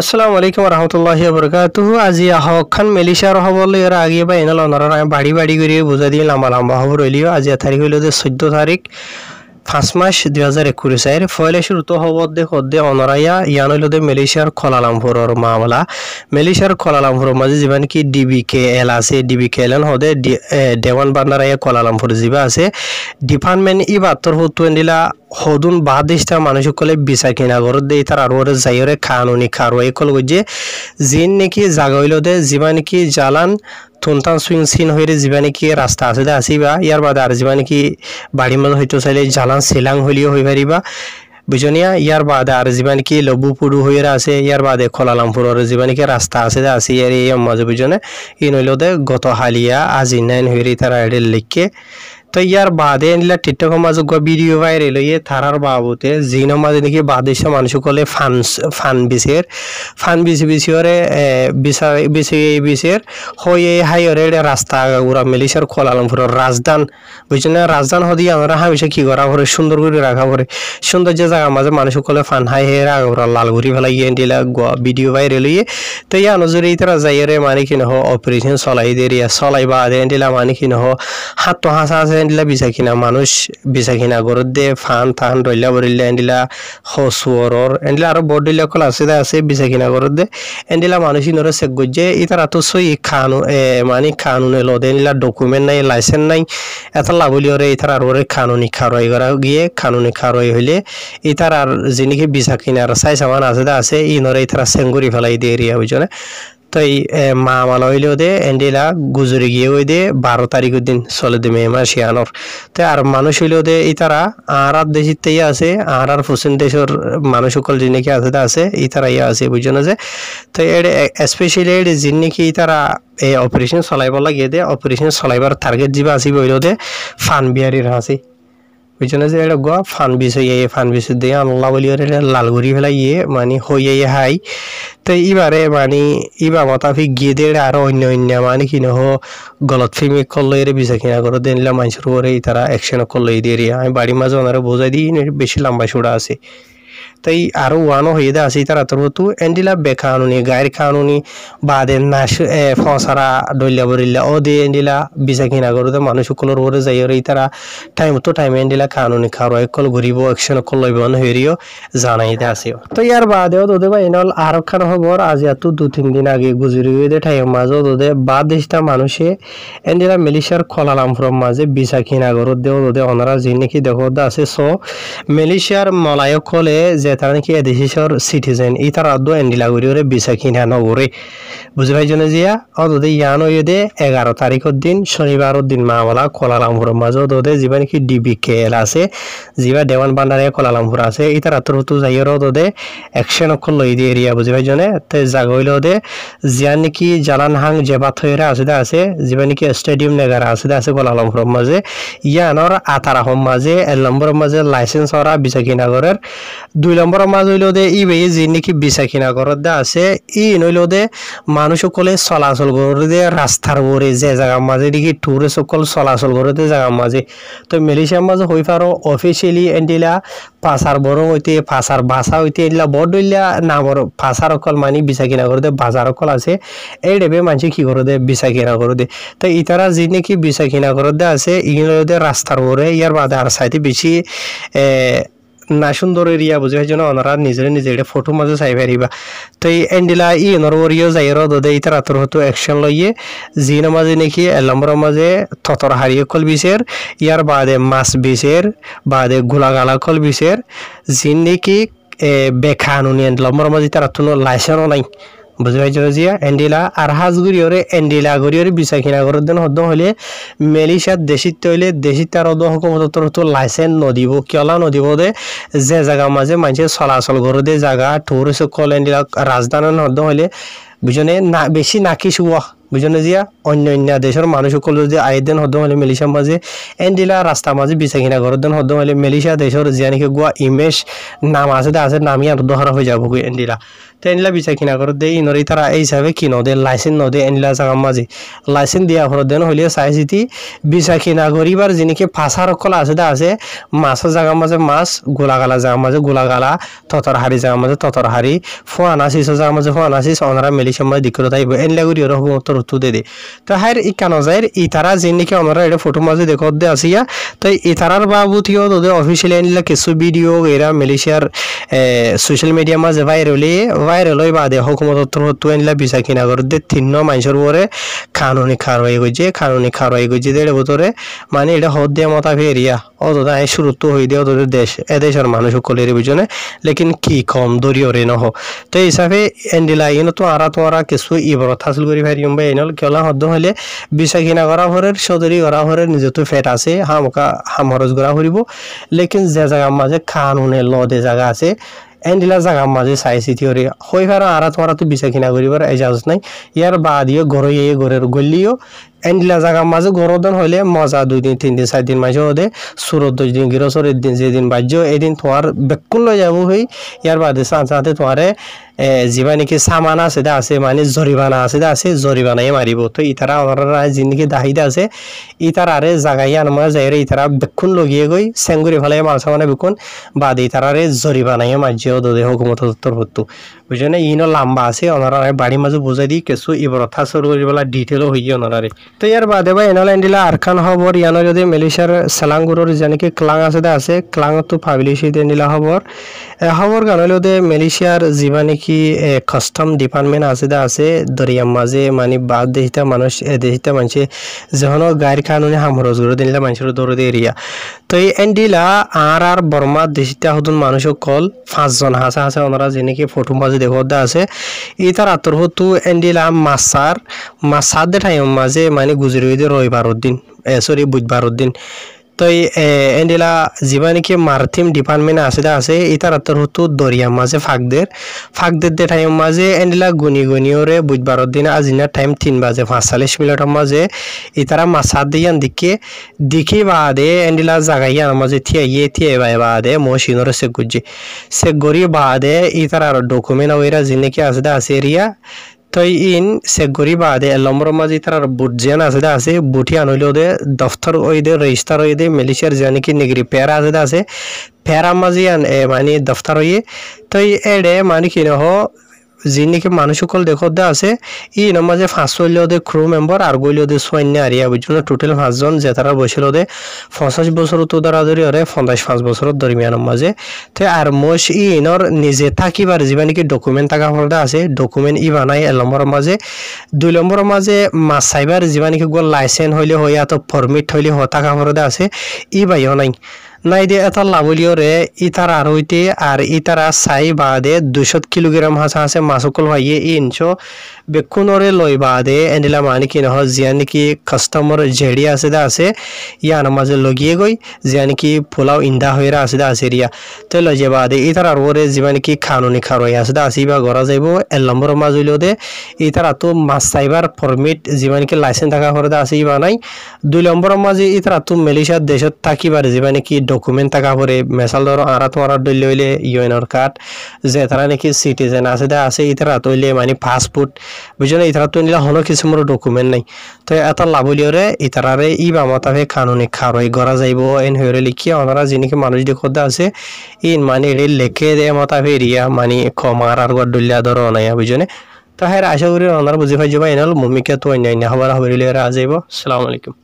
আসসালামু আলাইকুম রহমতুল্লাহি বরকাতুহু আজি আহখান মেলিশার হবল এর আগে বা এনাল অনারা বাড়ি বাড়ি করে বুঝা দিয়ে লম্বা লম্বা খবর হইলিও আজি তারিখ হইল যে 14 তারিখ 5 মাস 2021 এর ফয়লে শুরুতে খবর দে খদ্দে অনরাইয়া ইয়ান হইল যে মেলিশার কোলালামপুরের মামলা মেলিশার কোলালামপুরের মাঝে জীবন কি ডিবিকেএল আছে ডিবিকেএল হদে দেওয়ান বান্দারাইয়া কোলালামপুর জিবা আছে ডিপার্টমেন্ট ই বাত্তর হতো এন্ডিলা হদুন বাদেশটা মানুষ কলে বিচার কিনা ঘরত দেই তার আর যাইরে কানুনি কারওয়াই কল গজে জিন নাকি জাগা হইল দে জীবা নাকি জালান থুনতান সুইং সিন হইরে জীবা নাকি রাস্তা আছে দে আসিবা ইয়ার বাদে আর জীবা নাকি বাড়ির মধ্যে হইতো চাইলে জালান সেলাং হইলিও হই পারিবা বুঝনিয়া ইয়ার বাদে আর জীবা নাকি লবুপুরু হইরা আছে ইয়ার বাদে কোলালামপুরের জীবা নাকি রাস্তা আছে দে আসি এর এই মাঝে বুঝনে ইন হইল দে গত হালিয়া আজি নাইন হইরি তারা এডেল লিখকে তো ইয়ার বাদে এনলা টিকটক মাঝে ভিডিও ভাইরাল হয়ে থারার বাবুতে জিন মাঝে নাকি বাদেশে মানুষ কলে ফান বিসিরে বিসের হয়ে হাইরে রাস্তা উড়া মেলিশার কোলালামপুরের রাজধান বুঝছেন রাজধান হদি আমরা হামেশা কি করা করে সুন্দর করে রাখা করে সুন্দর যে জায়গা মাঝে মানুষ কলে ফান হাই হে রাখা করে লালগুড়ি ফেলাই গিয়ে এনলা ভিডিও ভাইরাল হয়ে তো ইয়া নজরে তারা যাইরে মানে কি নহ অপারেশন চলাই দিয়ে চলাই বাদে এনলা মানে কি নহ হাত হাসা এন্ডিলা বিছা কিনা মানুষ বিছা কিনা ঘরত দে ফান থান রইলা বরিলা এন্ডিলা হসুয়রর এন্ডিলা আর বডিলা কল আছে বিছা কিনা ঘরত দে এন্ডিলা মানুষ ইনরে চেক গজে ইতারা তো সই খানু মানে কানুনে লদে এন্ডিলা ডকুমেন্ট নাই লাইসেন্স নাই এত লাভলিওরে ইতারা আর কানুনি খারই করা গিয়ে কানুনি খারই হইলে ইতারা আর যিনিকে বিছা কিনার সাই সামান আছে ইনরে ইতারা সেঙ্গুরি ফেলাই দিয়ে এরিয়া বুঝনে তো মামালা হইলেও দে এন্ডিলা গুজরি গিয়ে ওই দে 12 তারিখের দিন চলে দে মে মাস ইয়ানোর তো আর মানুষ হইলেও দে ইতারা আর দেশিতেই আছে আর পার্সেন্টেজের মানুষ সকল যিনিকে আছে ইতারা ইয়া আছে বুঝছো না যে তো এর স্পেশালি এর যিনিকে ইতারা এই অপারেশন চলাইব লাগে দে অপারেশন চলাইবার টার্গেট যিবা আসিব হইলেও দে ফান বিহারির হাসি বুঝছেন যে এটা গো ফান বিষ দিয়ে আল্লাহ বলি লালগুড়ি ফেলাই মানে হইয়ে হাই তো এবারে মানে ইবা মতাফি গিয়ে দিয়ে আরো অন্য মানে কি নহ গলত ফিমি করলো এর বিচা কিনা করে দিলাম মানুষের উপরে তারা অ্যাকশন করলো দিয়ে আমি বাড়ির মাঝে ওনারা বোঝাই দিই বেশি লম্বা চূড়া আছে তাই আরো ওয়ানো হয়ে দে আসি তারা তোর তো এন্ডিলা বেকানুনি গায়ের কানুনি বাদে নাশ ফসারা ডইলা বরিল্লা ও দে এন্ডিলা বিচা কিনা করতে মানুষ সকলের ওরে যাই ওরে তারা টাইম এন্ডিলা কানুনি খাওয়া কল ঘুরিব অ্যাকশন কল লইব হইরিও জানাই দে আসিও তো ইয়ার বাদেও তোদের বা এনল আরো খান খবর আজ এত 2-3 দিন আগে গুজরি হয়ে দে টাইম মাঝে তোদের বাদেশটা মানুষে এন্ডিলা মেলিশার কোলালামপুরের মাঝে বিচা কিনা করত দেও তোদের ওনারা যে নাকি দেখো আছে সো মেলিশিয়ার মলায়ক কলে যে তারা নাকি এদেশের সিটিজেন ই তারা আদৌ এন্ডিলা করি বিচা কিনা নগরে বুঝে ভাই জনে জিয়া অদে ইয়ান হয়ে দে 11 তারিখের দিন শনিবারের দিন মামলা কোলালামপুরের মাঝে ওদের যিবা নাকি ডিবিকেএল আছে যিবা দেওয়ান বান্ডারে কোলালামপুর আছে ই তারা তোর তো যাইয়ের ওদের অ্যাকশন অক্ষর লই দিয়ে এরিয়া বুঝে ভাই জনে তে জাগা হইল ওদের জিয়া নাকি জালান হাং জেবাত হয়ে আছে যিবা নাকি স্টেডিয়াম নেগারা আছে কোলালামপুরের মাঝে ইয়ানোর আতারা হম মাঝে 1 নম্বরের মাঝে লাইসেন্স ওরা বিচা কিনা করার 2 নম্বরের মাঝে হইল দে ই বেয়ে যে নাকি বিচা কিনা করার দে আছে ই নইল দে মানুষ সকলে চলাচল করে দে রাস্তার উপরে যে জায়গার মাঝে দেখি টুরে সকল চলাচল করে দে জায়গার মাঝে তো মেলিশিয়ার মাঝে হই পারো অফিসিয়ালি এন্ডিলা পাসার বড় হইতে পাসার ভাষা হইতে এগুলা বড় হইলা নামর পাসার অকল মানে বিচা কিনা করে দে বাজার অকল আছে এই ডেবে মানুষ কি করে দে বিচা কিনা করে দে তো ইতারা যে নাকি বিচা কিনা করে দে আছে ইগুলো দে রাস্তার উপরে ইয়ার বাদে আর সাইতে বেশি না সুন্দর এরিয়া বুঝে জন্য ওনারা নিজের ফটো মাঝে চাই পারিবা তো এই এন্ডিলা ই নরওরিও যাইর দে ইতার আতর হতো অ্যাকশন লইয়ে জিন মাঝে নাকি 1 নম্বরের মাঝে ততর হারিয়ে কল বিশের ইয়ার বাদে মাছ বিশের বাদে গোলাগালা কল বিশের জিন নাকি বেখানুনি 1 নম্বরের মাঝে তার কোনো লাইসেন্সও নাই বুঝে পাইছ জিয়া এন্ডিলা আর হাজগুড়িওরে এন্ডিলা গড়িওরে বিচা কিনা করার দিন হদ্দ হলে মেলিশার দেশিত হইলে দেশিত তার হুকুমতর তো লাইসেন্স নদিব কিয়লা নদিব দে যে জায়গা মাঝে মানুষের চলাচল করে দে জায়গা টুরিস্ট কল এন্ডিলা রাজধানী হদ্দ হলে বুঝনে না বেশি নাকি শুয়া বুঝনে জিয়া অন্য অন্য দেশের মানুষ সকল যদি আইদেন হদ হলে মেলিশিয়ার মাঝে এন্ডিলা রাস্তা মাঝে বিচাকিনা করদেন হদ হলে মেলিশিয়া দেশের জিয়ানিকে গোয়া ইমেজ নাম আছে নামি আর দহরা হয়ে যাবো এন্ডিলা তো এনলা বিচাকিনা করে দে ইনরি তারা এই হিসাবে কি নদে লাইসেন্স নদে এনলা জায়গা মাঝে লাইসেন্স দিয়া হর দেন হলে চাইচিতি বিচাকিনা করিবার যিনিকে ফাঁসার কলা আছে মাছের জায়গা মাঝে মাছ গোলাগালা জায়গা মাঝে গোলাগালা ততর হারি জায়গা মাঝে ততর হারি ফোয়ানা শিশ জায়গা মাঝে ফোয়ানা শিশ ওনারা মেলিশিয়ার মাঝে দিকে তাইব এনলা করি ওরা হুকুমতর উত্তর দে তো হার ইকানো যায় ইতারা যিনিকে ওনারা এটা ফটো মাঝে দেখো দে আসিয়া তো ইতারার বাবুতিও তোদের অফিসিয়ালি এনলা কিছু ভিডিও এরা মেলিশিয়ার সোশ্যাল মিডিয়া মাঝে ভাইরাল হই বাদে হুকুমতর হতো এনলা বিচাকিনা করে দে তিন্ন মানুষের পরে কানুনি খারোয়াই গইছে দেড় বছরে মানে এটা হদ দিয়ে মতা ফেরিয়া অতটা শুরু তো হই দিয়ে তোদের দেশ এদেশের মানুষ সকলের বুঝনে লেকিন কি কম দরিয়রে নহ তো এই হিসাবে এন্ডিলা ইন তো আরা তোমারা কিছু ইবরত হাসিল করি ফারিম বা এনল কেলা হদ্দ হলে বিচাকিনা করা হরের সদরি করা হরের নিজে তো ফেট আছে হাম হরজ করা হরিব লেকিন যে জায়গার মাঝে কানুনে লদে জায়গা আছে এন্ডিলা জায়গা মাঝে চাইছি থিওরি হই ফার আরা তোমারা তো বিচাকিনা করিবার এজাজত নাই ইয়ার বাদিও ঘরের গলিও এন্ডিলা জায়গা মাঝে গরদন হইলে মজা 2 দিন 3 দিন 4 দিন মাঝে ওদে সুরত 2 দিন গিরসরের দিন যেদিন বাজ্য এদিন তোমার বেকুল লই যাব হই ইয়ার বাদে সাথে তোমারে জিবা নাকি সামান আছে মানে জরিমানা আছে জরিমানাই মারিব তো ইতারা ওনারা জিন্দগি দাহিদা আছে ইতারারে জাগাই আনমা যাইরে ইতারা বেকুন লগিয়ে গই সেঙ্গুরি ফলে মাল সামানে বেকুন বাদে ইতারারে জরিমানাই মারজিও দে হুকুমত উত্তর হতো বুঝনে ইনো লম্বা আছে ওনারা বাড়ি মাঝে বুঝাই দি কিছু ইবরথা সর করিবলা ডিটেল হই ওনারারে তো ইয়ার বাদে বা এনল এন্ডিলা আরখান খবর ইয়ানো যদি মেলিশিয়ার সালাঙ্গুরর জানিকে ক্লাং আছে ক্লাং তো পাবলিশ এন্ডিলা খবর গানলে দে মেলিশিয়ার জিবা নাকি কাস্টম ডিপার্টমেন্ট আছে দরিয়ার মাঝে মানে বাদ দেশিতা মানুষ দেশিতা মানুষে যখন গাড়ি কানুনে হামরজ করে দিলা মানুষের দৌড়ে এরিয়া তো এই এন্ডিলা আর বর্মা দেশিতা হতুন মানুষ কল 5 জন আছে ওনারা যেনাকি ফটো মাঝে দেখো আছে ইতার আতর হতু এন্ডিলা মাসার দে টাইম মাঝে মানে গুজরি রবিবারের দিন বুধবারের দিন তো এন্ডিলা যিবা নাকি মারথিম ডিপার্টমেন্ট আছে ইতার আতর হতো দরিয়া মাঝে ফাঁকদের দে টাইম মাঝে এন্ডিলা গুনিওরে বুধবারের দিন আজিনা টাইম 3 বাজে 45 মিনিটের মাঝে ইতারা মাসাদ দিয়ান দিকে বাদে এন্ডিলা জাগাইয়ার মাঝে থিয়ে বাদে মশিনর সে গরি বাদে ইতার আর ডকুমেন্ট ওইরা জিনেকি আছে এরিয়া তো ইন সে গরি বাদে নম্বর মাঝে তার বুট জিয়ান আছে বুটি আনইলে ওদের দফতর ওই দে রেজিস্টার ওই দে মেলিশিয়ার জানিকি নিগরি পেয়ারা আছে পেয়ারা মাঝে মানে দফতর হইয়ে তো এডে মানে কি নহ যিনিকি মানুষ সকল দেখো আছে ই মাঝে 5 হইলে ওদের ক্রু মেম্বার আর গইলে ওদের সৈন্য আরিয়া বুঝুন টোটাল 5 জন যে তারা বসিল ওদের 50 বছর তো ধরাধরি ওরে 55 বছরের দরমিয়ানের মাঝে তো আর মোশ ইনর নিজে থাকিবার যিবা নাকি ডকুমেন্ট থাকা হলদা আছে ডকুমেন্ট ই বানাই 1 নম্বরের মাঝে 2 নম্বরের মাঝে মাছ সাইবার যিবা নাকি গোল লাইসেন্স হইলে হইয়া তো পারমিট হইলে থাকা হলদা আছে ই বাইও নাই দে এটা লাভলিওরে ইতারা রইতে আর ইতারা সাই বাদে 200 কিলোগ্রাম আছে মাসকল ভাইয়ে ইনশো বেকুনরে লই বাদে এন্ডিলা মানে কি নহ জিয়া নাকি কাস্টমার জেডি আছে ইয়ার মাঝে লগিয়ে গই জিয়া নাকি পোলাও ইন্দা হইরা আছে রিয়া তো লজে বাদে ইতারা ওরে জিবা নাকি কানুনি খারই আছে বা গরা যাইব 1 নম্বর মাঝ হইলো দে ইতারা তো মাছ সাইবার পারমিট জিবা নাকি লাইসেন্স থাকা হরদা আছে বা নাই 2 নম্বর মাঝে ইতারা তো মালয়েশিয়ার দেশত থাকিবার জিবা নাকি ডকুমেন্ট থাকা পরে মেসাল ধরো আরা তোমার দইলে হইলে ইউএনর কার্ড যে তারা নাকি সিটিজেন আছে ইতারা তইলে মানে পাসপোর্ট বুঝলে ইতারা তো নিলা হলো কিছু মোর ডকুমেন্ট নাই তো এটা লাভলিওরে ইতারারে ই বামতাবে কানুনি খারই গরা যাইব এন হইরে লিখিয়া ওনারা যিনিকে মানুষ দেখতে আছে ইন মানে এর লেখে দে মতাবে এরিয়া মানে কমার আর গডলিয়া ধরো নাই বুঝনে তো হ্যাঁ আশা করি ওনারা বুঝি পাই যাবা এনল মুমিকে তো অন্যান্য খবর হইলে আ যাইব আসসালামু আলাইকুম।